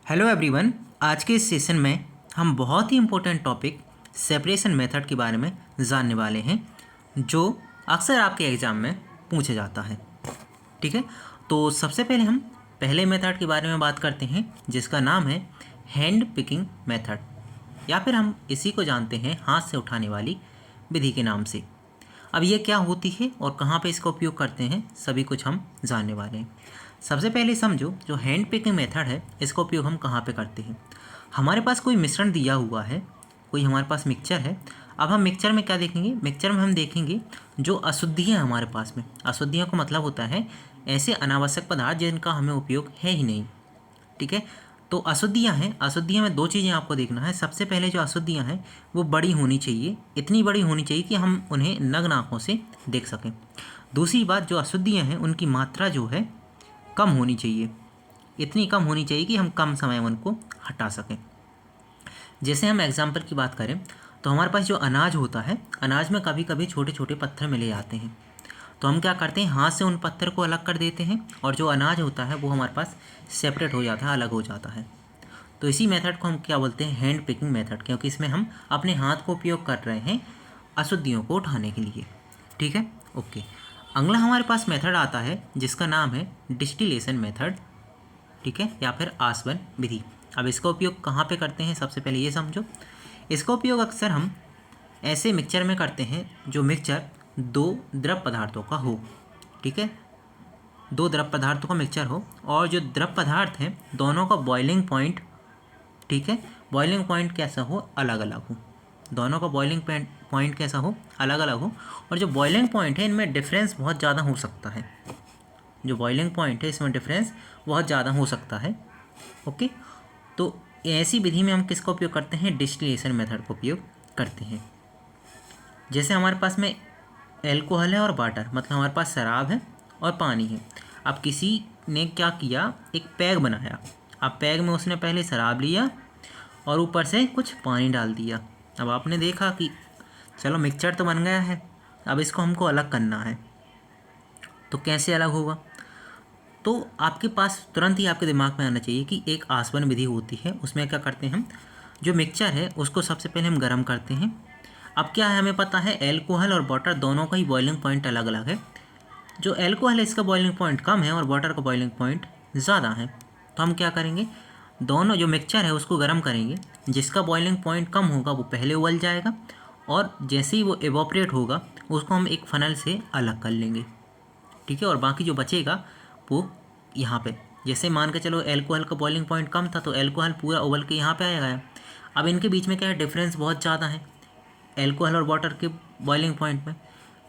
Hello everyone. आज के इस सेशन में हम बहुत ही इम्पोर्टेंट टॉपिक सेपरेशन मेथड के बारे में जानने वाले हैं, जो अक्सर आपके एग्ज़ाम में पूछा जाता है। ठीक है, तो सबसे पहले हम पहले मेथड के बारे में बात करते हैं, जिसका नाम है हैंड पिकिंग मेथड, या फिर हम इसी को जानते हैं हाथ से उठाने वाली विधि के नाम से। अब ये क्या होती है और कहाँ पे इसका उपयोग करते हैं, सभी कुछ हम जानने वाले हैं। सबसे पहले समझो, जो हैंड पिकिंग मेथड है इसका उपयोग हम कहाँ पे करते हैं। हमारे पास कोई मिश्रण दिया हुआ है, कोई हमारे पास मिक्सचर है। अब हम मिक्सचर में क्या देखेंगे, मिक्सचर में हम देखेंगे जो अशुद्धियाँ हमारे पास में। अशुद्धियों का मतलब होता है ऐसे अनावश्यक पदार्थ जिनका हमें उपयोग है ही नहीं। ठीक है, तो अशुद्धियाँ हैं। अशुद्धियाँ में दो चीज़ें आपको देखना है। सबसे पहले जो अशुद्धियाँ हैं वो बड़ी होनी चाहिए, इतनी बड़ी होनी चाहिए कि हम उन्हें नग्न आँखों से देख सकें। दूसरी बात, जो अशुद्धियाँ हैं उनकी मात्रा जो है कम होनी चाहिए, इतनी कम होनी चाहिए कि हम कम समय में उनको हटा सकें। जैसे हम एग्जाम्पल की बात करें तो हमारे पास जो अनाज होता है, अनाज में कभी कभी छोटे छोटे पत्थर मिले जाते हैं, तो हम क्या करते हैं, हाथ से उन पत्थर को अलग कर देते हैं और जो अनाज होता है वो हमारे पास सेपरेट हो जाता है, अलग हो जाता है। तो इसी मेथड को हम क्या बोलते हैं, हैंड पिकिंग मेथड, क्योंकि इसमें हम अपने हाथ को उपयोग कर रहे हैं अशुद्धियों को उठाने के लिए। ठीक है, ओके। अगला हमारे पास मेथड आता है जिसका नाम है डिस्टिलेशन मेथड। ठीक है, या फिर आसवन विधि। अब इसका उपयोग कहाँ पे करते हैं, सबसे पहले ये समझो। इसका उपयोग अक्सर हम ऐसे मिक्सचर में करते हैं जो मिक्सचर दो द्रव पदार्थों का हो। ठीक है, दो द्रव पदार्थों का मिक्सचर हो और जो द्रव पदार्थ हैं दोनों का बॉइलिंग पॉइंट, ठीक है, बॉइलिंग पॉइंट कैसा हो, अलग अलग हो। दोनों का बॉइलिंग पॉइंट कैसा हो, अलग अलग हो। और जो बॉइलिंग पॉइंट है इनमें डिफरेंस बहुत ज़्यादा हो सकता है। जो बॉइलिंग पॉइंट है इसमें डिफरेंस बहुत ज़्यादा हो सकता है। ओके, तो ऐसी विधि में हम किसका उपयोग करते हैं, डिस्टिलेशन मेथड का उपयोग करते हैं। जैसे हमारे पास में एल्कोहल है और वाटर, मतलब हमारे पास शराब है और पानी है। अब किसी ने क्या किया, एक पैग बनाया। अब पैग में उसने पहले शराब लिया और ऊपर से कुछ पानी डाल दिया। अब आपने देखा कि चलो मिक्सचर तो बन गया है, अब इसको हमको अलग करना है, तो कैसे अलग होगा। तो आपके पास तुरंत ही आपके दिमाग में आना चाहिए कि एक आसवन विधि होती है। उसमें क्या करते हैं हम, जो मिक्सचर है उसको सबसे पहले हम गर्म करते हैं। अब क्या है, हमें पता है एल्कोहल और वाटर दोनों का ही बॉइलिंग पॉइंट अलग अलग है। जो एल्कोहल है इसका बॉइलिंग पॉइंट कम है और वाटर का बॉइलिंग पॉइंट ज़्यादा है। तो हम क्या करेंगे, दोनों जो मिक्सचर है उसको गर्म करेंगे। जिसका बॉइलिंग पॉइंट कम होगा वो पहले उबल जाएगा और जैसे ही वो एवोपरेट होगा उसको हम एक फनल से अलग कर लेंगे। ठीक है, और बाकी जो बचेगा वो यहाँ पे, जैसे मान के चलो एल्कोहल का बॉइलिंग पॉइंट कम था तो एल्कोहल पूरा उबल के यहाँ पे आएगा। अब इनके बीच में क्या है, डिफरेंस बहुत ज़्यादा है एल्कोहल और वाटर के बॉइलिंग पॉइंट में।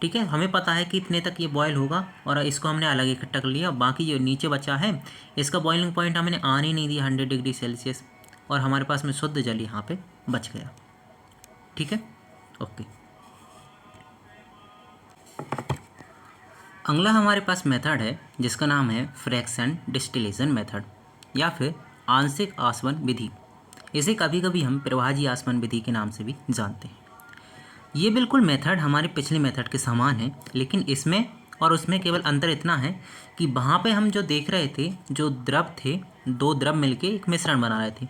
ठीक है, हमें पता है कि इतने तक ये बॉयल होगा और इसको हमने अलग इकट्ठा कर लिया। बाकी जो नीचे बचा है इसका बॉइलिंग पॉइंट हमने आने ही नहीं दिया 100 डिग्री सेल्सियस, और हमारे पास में शुद्ध जल यहाँ पे बच गया। ठीक है, ओके। अगला हमारे पास मेथड है जिसका नाम है फ्रैक्शन डिस्टिलेशन मेथड, या फिर आंशिक आसवन विधि। इसे कभी कभी हम प्रवाही आसवन विधि के नाम से भी जानते हैं। ये बिल्कुल मेथड हमारे पिछले मेथड के समान है, लेकिन इसमें और उसमें केवल अंतर इतना है कि वहाँ पे हम जो देख रहे थे, जो द्रव थे, दो द्रव मिलके एक मिश्रण बना रहे थे।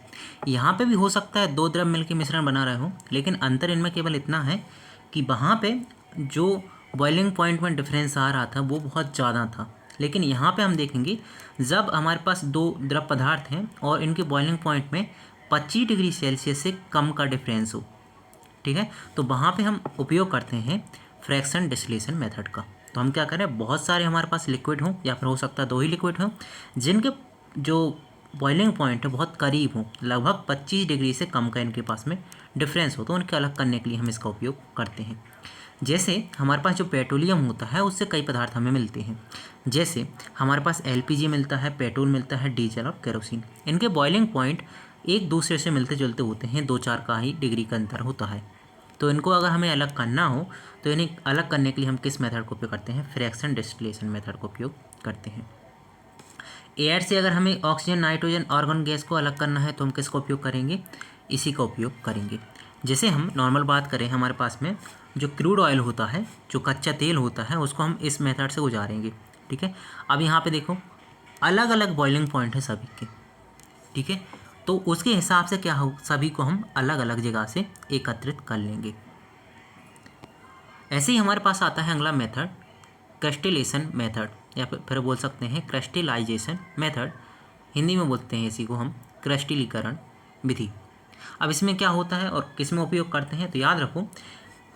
यहाँ पे भी हो सकता है दो द्रव मिलके मिश्रण बना रहे हो, लेकिन अंतर इनमें केवल इतना है कि वहाँ पे जो बॉइलिंग पॉइंट में डिफरेंस आ रहा था वो बहुत ज़्यादा था, लेकिन यहाँ पे हम देखेंगे जब हमारे पास दो द्रव पदार्थ हैं और इनके बॉइलिंग पॉइंट में 25 डिग्री सेल्सियस से कम का डिफरेंस हो। ठीक है, तो वहाँ पे हम उपयोग करते हैं फ्रैक्शन डिस्टिलेशन मेथड का। तो हम क्या करें, बहुत सारे हमारे पास लिक्विड हों या फिर हो सकता है दो ही लिक्विड हों जिनके जो बॉइलिंग पॉइंट है बहुत करीब हो, लगभग 25 डिग्री से कम का इनके पास में डिफरेंस हो, तो उनके अलग करने के लिए हम इसका उपयोग करते हैं। जैसे हमारे पास जो पेट्रोलियम होता है उससे कई पदार्थ हमें मिलते हैं। जैसे हमारे पास एलपीजी मिलता है, पेट्रोल मिलता है, डीजल और केरोसिन। इनके बॉइलिंग पॉइंट एक दूसरे से मिलते जुलते होते हैं, 2-4 का ही डिग्री का अंतर होता है। तो इनको अगर हमें अलग करना हो तो इन्हें अलग करने के लिए हम किस मेथड का उपयोग करते हैं, फ्रैक्शन डिस्टिलेशन मेथड का उपयोग करते हैं। एयर से अगर हमें ऑक्सीजन, नाइट्रोजन, आर्गन गैस को अलग करना है तो हम किसका उपयोग करेंगे, इसी का उपयोग करेंगे। जैसे हम नॉर्मल बात करें, हमारे पास में जो क्रूड ऑयल होता है, जो कच्चा तेल होता है, उसको हम इस मेथड से गुजारेंगे। ठीक है, अब यहाँ पे देखो अलग अलग बॉइलिंग पॉइंट है सभी के। ठीक है, तो उसके हिसाब से क्या हो, सभी को हम अलग अलग जगह से एकत्रित कर लेंगे। ऐसे ही हमारे पास आता है अगला मेथड, क्रिस्टलेशन मेथड, या फिर बोल सकते हैं क्रिस्टलाइजेशन मेथड। हिंदी में बोलते हैं इसी को हम क्रिस्टलीकरण विधि। अब इसमें क्या होता है और किस में उपयोग करते हैं, तो याद रखो,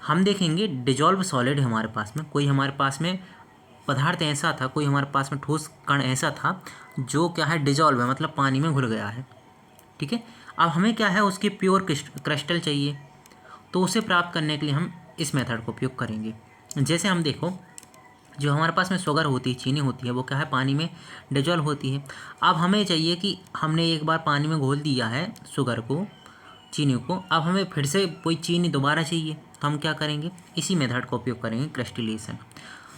हम देखेंगे डिजॉल्व सॉलिड है हमारे पास में, कोई हमारे पास में पदार्थ ऐसा था, कोई हमारे पास में ठोस कण ऐसा था जो क्या है डिजॉल्व है, मतलब पानी में घुल गया है। ठीक है, अब हमें क्या है उसके प्योर क्रिस्टल चाहिए, तो उसे प्राप्त करने के लिए हम इस मेथड का उपयोग करेंगे। जैसे हम देखो, जो हमारे पास में शुगर होती है, चीनी होती है, वो क्या है पानी में डिजॉल्व होती है। अब हमें चाहिए कि हमने एक बार पानी में घोल दिया है शुगर को, चीनी को, अब हमें फिर से कोई चीनी दोबारा चाहिए, तो हम क्या करेंगे, इसी मेथड का उपयोग करेंगे, क्रिस्टलेशन।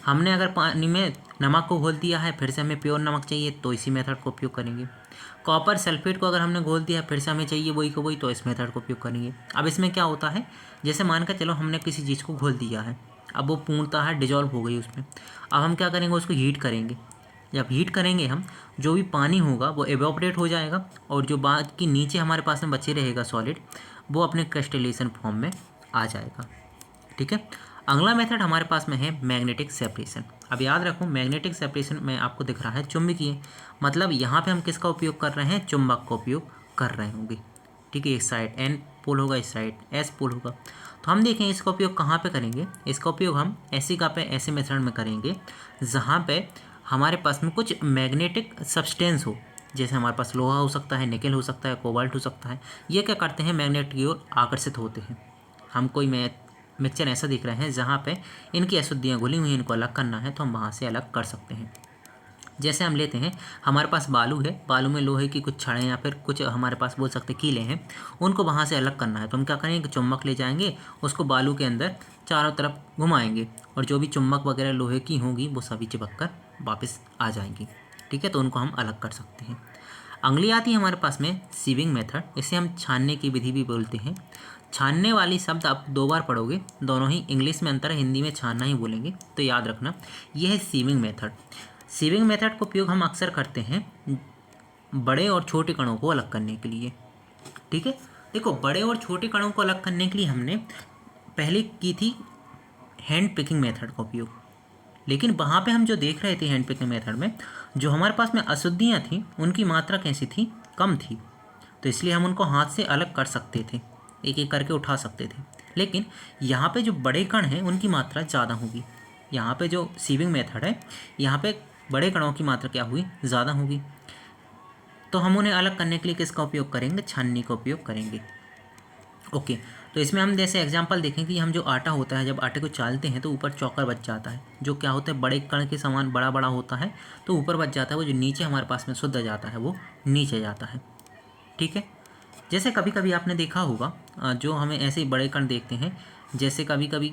हमने अगर पानी में नमक को घोल दिया है, फिर से हमें प्योर नमक चाहिए, तो इसी मेथड का उपयोग करेंगे। कॉपर सल्फेट को अगर हमने घोल दिया है, फिर से हमें चाहिए वही को वही, तो इस मेथड का उपयोग करेंगे। अब इसमें क्या होता है, जैसे मानकर चलो हमने किसी चीज़ को घोल दिया है, अब वो पूर्णतः डिजॉल्व हो गई उसमें, अब हम क्या करेंगे, उसको हीट करेंगे। जब हीट करेंगे हम, जो भी पानी होगा वो एवोपरेट हो जाएगा, और जो बाकी नीचे हमारे पास में बचे रहेगा सॉलिड, वो अपने क्रिस्टलेशन फॉर्म में आ जाएगा। ठीक है, अगला मेथड हमारे पास में है मैग्नेटिक सेपरेशन। अब याद रखो, मैग्नेटिक सेपरेशन में आपको दिख रहा है चुंबकीय, मतलब यहाँ पे हम किसका उपयोग कर रहे हैं, चुंबक का उपयोग कर रहे होंगे। ठीक है, इस साइड N पोल होगा, इस साइड S पोल होगा। तो हम देखें इसका उपयोग कहाँ पे करेंगे, इसका उपयोग हम ऐसी का पे ऐसे मेथड में करेंगे जहाँ पे हमारे पास में कुछ मैग्नेटिक सब्सटेंस हो, जैसे हमारे पास लोहा हो सकता है, निकल हो सकता है, कोबाल्ट हो सकता है। ये क्या करते हैं, मैग्नेट की ओर आकर्षित होते हैं। हम कोई मिक्सचर ऐसा दिख रहे हैं जहाँ पे इनकी अशुद्धियाँ घुली हुई हैं, इनको अलग करना है, तो हम वहाँ से अलग कर सकते हैं। जैसे हम लेते हैं, हमारे पास बालू है, बालू में लोहे की कुछ छड़ें या फिर कुछ हमारे पास बोल सकते कीले हैं, उनको वहाँ से अलग करना है, तो हम क्या करेंगे, चुम्बक ले जाएंगे, उसको बालू के अंदर चारों तरफ घुमाएंगे, और जो भी चुम्बक वगैरह लोहे की होंगी वो सभी चिपक कर वापस आ जाएंगी। ठीक है, तो उनको हम अलग कर सकते हैं। अगली आती है हमारे पास में सीविंग मेथड, इसे हम छानने की विधि भी बोलते हैं। छानने वाली शब्द आप 2 बार पढ़ोगे, दोनों ही इंग्लिश में अंतर है, हिंदी में छानना ही बोलेंगे, तो याद रखना यह है सीविंग मेथड। सीविंग मेथड का उपयोग हम अक्सर करते हैं बड़े और छोटे कणों को अलग करने के लिए। ठीक है, देखो बड़े और छोटे कणों को अलग करने के लिए हमने पहले की थी हैंड पिकिंग मेथड का उपयोग, लेकिन वहाँ पे हम जो देख रहे थे हैंड पिकिंग मेथड में, जो हमारे पास में अशुद्धियाँ थी उनकी मात्रा कैसी थी, कम थी, तो इसलिए हम उनको हाथ से अलग कर सकते थे, एक एक करके उठा सकते थे। लेकिन यहाँ पे जो बड़े कण हैं उनकी मात्रा ज़्यादा होगी। यहाँ पे जो सीविंग मेथड है, यहाँ पे बड़े कणों की मात्रा क्या हुई, ज़्यादा होगी, तो हम उन्हें अलग करने के लिए किसका उपयोग करेंगे, छन्नी का उपयोग करेंगे। ओके, तो इसमें हम जैसे एग्जांपल देखें कि हम जो आटा होता है, जब आटे को चालते हैं तो ऊपर चौकर बच जाता है, जो क्या होता है बड़े कण के समान बड़ा बड़ा होता है, तो ऊपर बच जाता है, वो जो नीचे हमारे पास में शुद्ध जाता है वो नीचे जाता है। ठीक है, जैसे कभी कभी आपने देखा होगा, जो हमें ऐसे ही बड़े कण देखते हैं, जैसे कभी कभी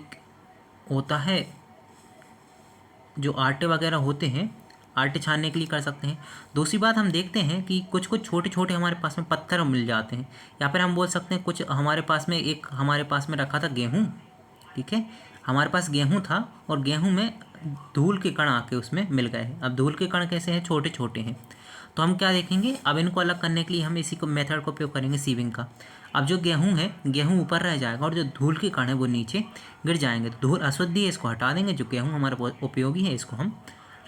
होता है जो आटे वगैरह होते हैं, आटे छानने के लिए कर सकते हैं। दूसरी बात हम देखते हैं कि कुछ कुछ छोटे छोटे हमारे पास में पत्थर मिल जाते हैं, या फिर हम बोल सकते हैं कुछ हमारे पास में रखा था गेहूँ। ठीक है, हमारे पास गेहूँ था और गेहूँ में धूल के कण आके उसमें मिल गए हैं। अब धूल के कण कैसे हैं, छोटे छोटे हैं, तो हम क्या देखेंगे, अब इनको अलग करने के लिए हम इसी को मेथड का उपयोग करेंगे, सीविंग का। अब जो गेहूँ है, गेहूँ ऊपर रह जाएगा और जो धूल के कण है वो नीचे गिर जाएंगे, तो धूल अशुद्धि है, इसको हटा देंगे, जो गेहूँ हमारा उपयोगी है इसको हम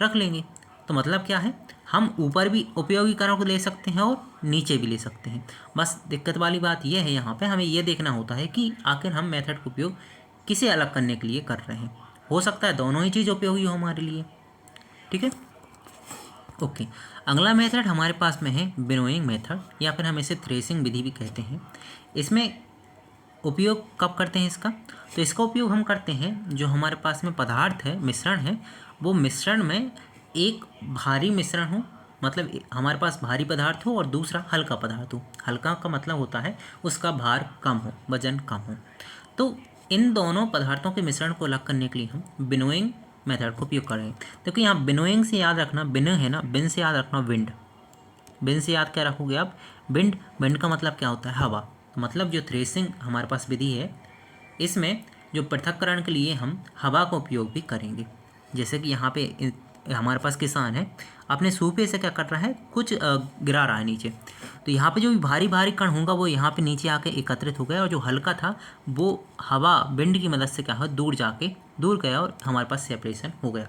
रख लेंगे। तो मतलब क्या है, हम ऊपर भी उपयोगी कणों को ले सकते हैं और नीचे भी ले सकते हैं। बस दिक्कत वाली बात यह है, यहाँ पे हमें ये देखना होता है कि आखिर हम मेथड का उपयोग किसे अलग करने के लिए कर रहे हैं। हो सकता है दोनों ही चीज़ उपयोगी हो हमारे लिए। ठीक है, ओके, अगला मेथड हमारे पास में है विनोइंग मेथड, या फिर हम इसे थ्रेसिंग विधि भी कहते हैं। इसमें उपयोग कब करते हैं इसका, तो इसका उपयोग हम करते हैं जो हमारे पास में पदार्थ है, मिश्रण है, वो मिश्रण में एक भारी मिश्रण हो, मतलब हमारे पास भारी पदार्थ हो और दूसरा हल्का पदार्थ हो। हल्का का मतलब होता है उसका भार कम हो, वजन कम हो। तो इन दोनों पदार्थों के मिश्रण को अलग करने के लिए हम विनोइंग मेथड का उपयोग करेंगे। देखो यहाँ विनोइंग से याद रखना, बिन है ना, बिन से याद रखना विंड, बिन से याद क्या रखोगे आप, विंड। विंड का मतलब क्या होता है, हवा। मतलब जो थ्रेसिंग हमारे पास विधि है, इसमें जो पृथक्करण के लिए हम हवा का उपयोग भी करेंगे। जैसे कि यहाँ पे हमारे पास किसान है अपने सूपे से क्या कर रहा है, कुछ गिरा रहा है नीचे। तो यहाँ पे जो भी भारी भारी कण होगा वो यहाँ पे नीचे आके एकत्रित हो गया, और जो हल्का था वो हवा विंड की मदद से क्या हुआ, दूर गया और हमारे पास सेपरेशन हो गया।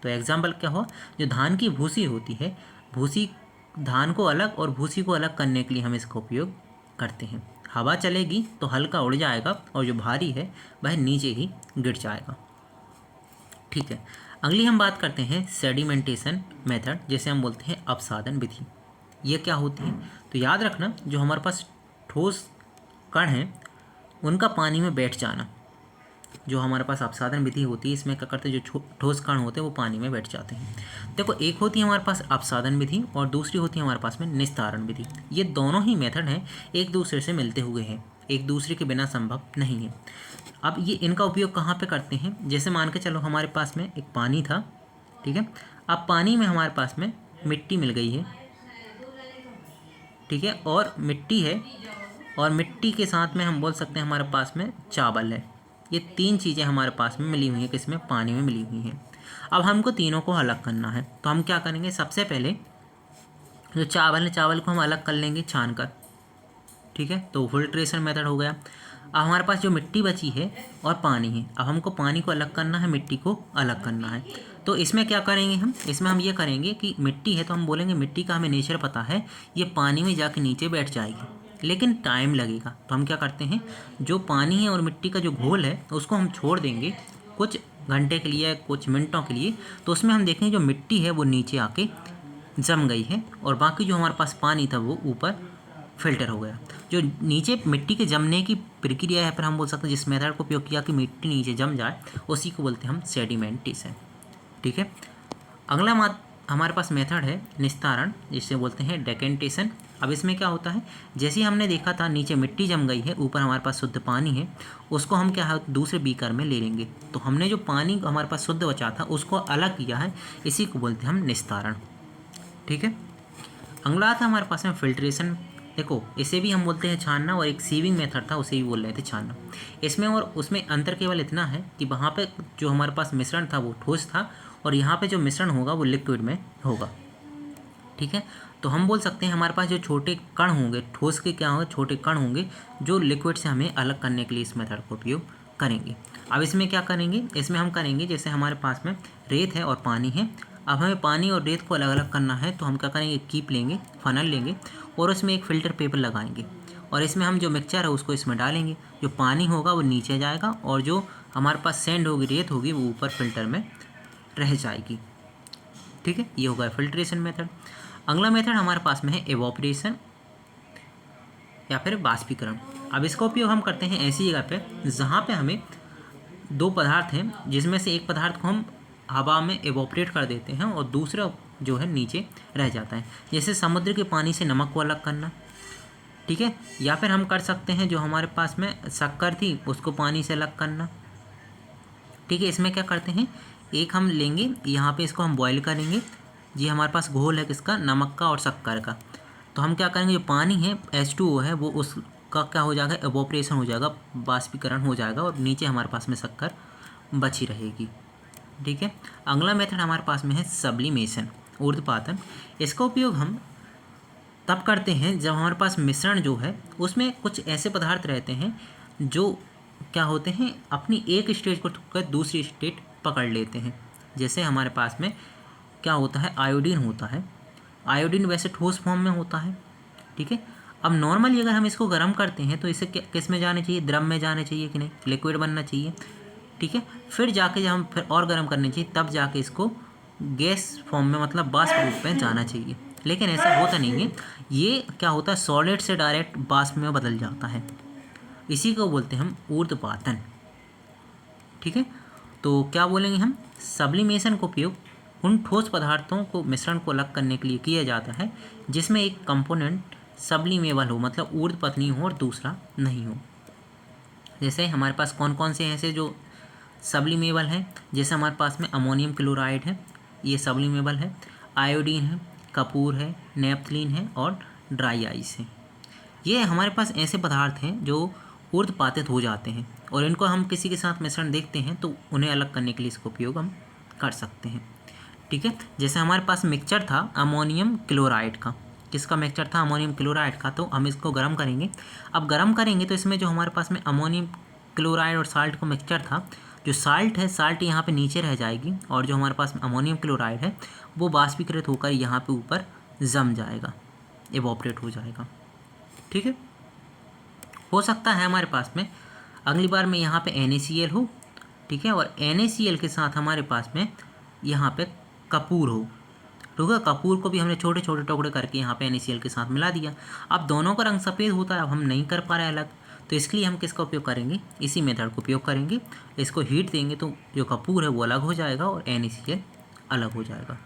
तो एग्जाम्पल क्या हुआ, जो धान की भूसी होती है, भूसी धान को अलग और भूसी को अलग करने के लिए हम इसका उपयोग करते हैं। हवा चलेगी तो हल्का उड़ जाएगा और जो भारी है वह नीचे ही गिर जाएगा। ठीक है, अगली हम बात करते हैं सेडिमेंटेशन मेथड, जिसे हम बोलते हैं अपसादन विधि। ये क्या होती है, तो याद रखना जो हमारे पास ठोस कण हैं उनका पानी में बैठ जाना। जो हमारे पास अपसादन विधि होती है इसमें क्या करते हैं, जो ठोस कण होते हैं वो पानी में बैठ जाते हैं। देखो, एक होती है हमारे पास अपसादन विधि और दूसरी होती है हमारे पास में निस्तारण विधि। ये दोनों ही मेथड हैं, एक दूसरे से मिलते हुए हैं, एक दूसरे के बिना संभव नहीं है। अब ये इनका उपयोग कहाँ पे करते हैं, जैसे मान के चलो हमारे पास में एक पानी था, ठीक है। अब पानी में हमारे पास में मिट्टी मिल गई है, ठीक है, और मिट्टी है, और मिट्टी के साथ में हम बोल सकते हैं हमारे पास में चावल है। ये तीन चीज़ें हमारे पास में मिली हुई हैं, किसमें, पानी में मिली हुई हैं। अब हमको तीनों को अलग करना है, तो हम क्या करेंगे, सबसे पहले जो चावल है, चावल को हम अलग कर लेंगे छान कर, ठीक है। तो फिल्ट्रेशन मेथड हो गया। अब हमारे पास जो मिट्टी बची है और पानी है, अब हमको पानी को अलग करना है, मिट्टी को अलग करना है। तो इसमें क्या करेंगे हम, इसमें हम ये करेंगे कि मिट्टी है तो हम बोलेंगे मिट्टी का हमें नेचर पता है, ये पानी में जाके नीचे बैठ जाएगी, लेकिन टाइम लगेगा। तो हम क्या करते हैं, जो पानी है और मिट्टी का जो घोल है उसको हम छोड़ देंगे कुछ घंटे के लिए, कुछ मिनटों के लिए। तो उसमें हम देखेंगे जो मिट्टी है वो नीचे आके जम गई है और बाकी जो हमारे पास पानी था वो ऊपर फिल्टर हो गया। जो नीचे मिट्टी के जमने की प्रक्रिया है, पर हम बोल सकते हैं जिस मेथड को उपयोग किया कि मिट्टी नीचे जम जाए, उसी को बोलते हैं हम सेडिमेंटेशन, ठीक है। अगला हमारे पास मेथड है निस्तारण, जिसे बोलते हैं डेकेंटेशन। अब इसमें क्या होता है, जैसे ही हमने देखा था नीचे मिट्टी जम गई है, ऊपर हमारे पास शुद्ध पानी है, उसको हम क्या है दूसरे बीकर में ले लेंगे। तो हमने जो पानी हमारे पास शुद्ध बचा था उसको अलग किया है, इसी को बोलते हैं हम निस्तारण, ठीक है। अगला था हमारे पास में फिल्ट्रेशन। देखो, इसे भी हम बोलते हैं छानना, और एक सीविंग मेथड था उसे भी बोल रहे थे छानना। इसमें और उसमें अंतर केवल इतना है कि वहाँ पे जो हमारे पास मिश्रण था वो ठोस था, और यहाँ पे जो मिश्रण होगा वो लिक्विड में होगा, ठीक है। तो हम बोल सकते हैं हमारे पास जो छोटे कण होंगे, ठोस के क्या होंगे, छोटे कण होंगे, जो लिक्विड से हमें अलग करने के लिए इस मेथड का उपयोग करेंगे। अब इसमें क्या करेंगे, इसमें हम करेंगे जैसे हमारे पास में रेत है और पानी है। अब हमें पानी और रेत को अलग अलग करना है, तो हम क्या करेंगे, कीप लेंगे, फनल लेंगे और उसमें एक फ़िल्टर पेपर लगाएंगे, और इसमें हम जो मिक्सचर है उसको इसमें डालेंगे। जो पानी होगा वो नीचे जाएगा और जो हमारे पास सैंड होगी, रेत होगी, वो ऊपर फिल्टर में रह जाएगी, ठीक है। ये होगा फिल्ट्रेशन मेथड। अगला मेथड हमारे पास में है एवोपरेशन या फिर बाष्पीकरण। अब इसका उपयोग हम करते हैं ऐसी जगह पे जहाँ पे हमें दो पदार्थ हैं, जिसमें से एक पदार्थ को हम हवा में एवोपरेट कर देते हैं और दूसरा जो है नीचे रह जाता है। जैसे समुद्र के पानी से नमक को अलग करना, ठीक है, या फिर हम कर सकते हैं जो हमारे पास में शक्कर थी उसको पानी से अलग करना, ठीक है। इसमें क्या करते हैं, एक हम लेंगे, यहाँ पे इसको हम बॉईल करेंगे। जी हमारे पास घोल है किसका, नमक का और शक्कर का। तो हम क्या करेंगे, जो पानी है H2O है वो उसका क्या हो जाएगा, एवोपरेशन हो जाएगा, बाष्पीकरण हो जाएगा, और नीचे हमारे पास में शक्कर बची रहेगी, ठीक है। अगला मेथड हमारे पास में है सब्लिमेशन, ऊर्ध्वपातन। इसका उपयोग हम तब करते हैं जब हमारे पास मिश्रण जो है उसमें कुछ ऐसे पदार्थ रहते हैं जो क्या होते हैं, अपनी एक स्टेज को छोड़कर दूसरी स्टेज पकड़ लेते हैं। जैसे हमारे पास में क्या होता है, आयोडीन होता है। आयोडीन वैसे ठोस फॉर्म में होता है, ठीक है। अब नॉर्मली अगर हम इसको गर्म करते हैं तो इसे किस में जाने चाहिए, द्रव में जाने चाहिए कि नहीं, लिक्विड बनना चाहिए, ठीक है। फिर जाके जब हम फिर और गर्म करनी चाहिए तब जाके इसको गैस फॉर्म में मतलब वाष्प रूप में जाना चाहिए, लेकिन ऐसा होता नहीं है। ये क्या होता है, सॉलिड से डायरेक्ट वाष्प में बदल जाता है, इसी को बोलते हैं हम ऊर्ध्वपातन, ठीक है। तो क्या बोलेंगे हम, सब्लिमेशन का उपयोग उन ठोस पदार्थों को मिश्रण को अलग करने के लिए किया जाता है जिसमें एक कंपोनेंट सब्लिमेबल हो, मतलब ऊर्ध्वपतनीय हो और दूसरा नहीं हो। जैसे हमारे पास कौन कौन से ऐसे जो सब्लिमेबल हैं, जैसे हमारे पास में अमोनियम क्लोराइड है, ये सब्लिमेबल है, आयोडीन है, कपूर है, नेपथलीन है और ड्राई आइस है। ये हमारे पास ऐसे पदार्थ हैं जो ऊर्ध्वपातित हो जाते हैं, और इनको हम किसी के साथ मिश्रण देखते हैं तो उन्हें अलग करने के लिए इसका उपयोग हम कर सकते हैं, ठीक है। जैसे हमारे पास मिक्सचर था अमोनियम क्लोराइड का, किसका मिक्सचर था? अमोनियम क्लोराइड का। तो हम इसको गर्म करेंगे। अब गर्म करेंगे तो इसमें जो हमारे पास में अमोनियम क्लोराइड और साल्ट का मिक्सचर था, जो साल्ट है, साल्ट यहाँ पे नीचे रह जाएगी और जो हमारे पास अमोनियम क्लोराइड है वो बाष्पीकृत होकर यहाँ पे ऊपर जम जाएगा, इवोपरेट हो जाएगा। ठीक है। हो सकता है हमारे पास में अगली बार में यहाँ पे NaCl हो, ठीक है, और NaCl के साथ हमारे पास में यहाँ पे कपूर हो। ठीक है, कपूर को भी हमने छोटे छोटे टुकड़े करके यहाँ पे NaCl के साथ मिला दिया। अब दोनों का रंग सफ़ेद होता है, अब हम नहीं कर पा रहे अलग, तो इसके लिए हम किसका उपयोग करेंगे? इसी मेथड का उपयोग करेंगे। इसको हीट देंगे तो जो कपूर है वो अलग हो जाएगा और NaCl अलग हो जाएगा।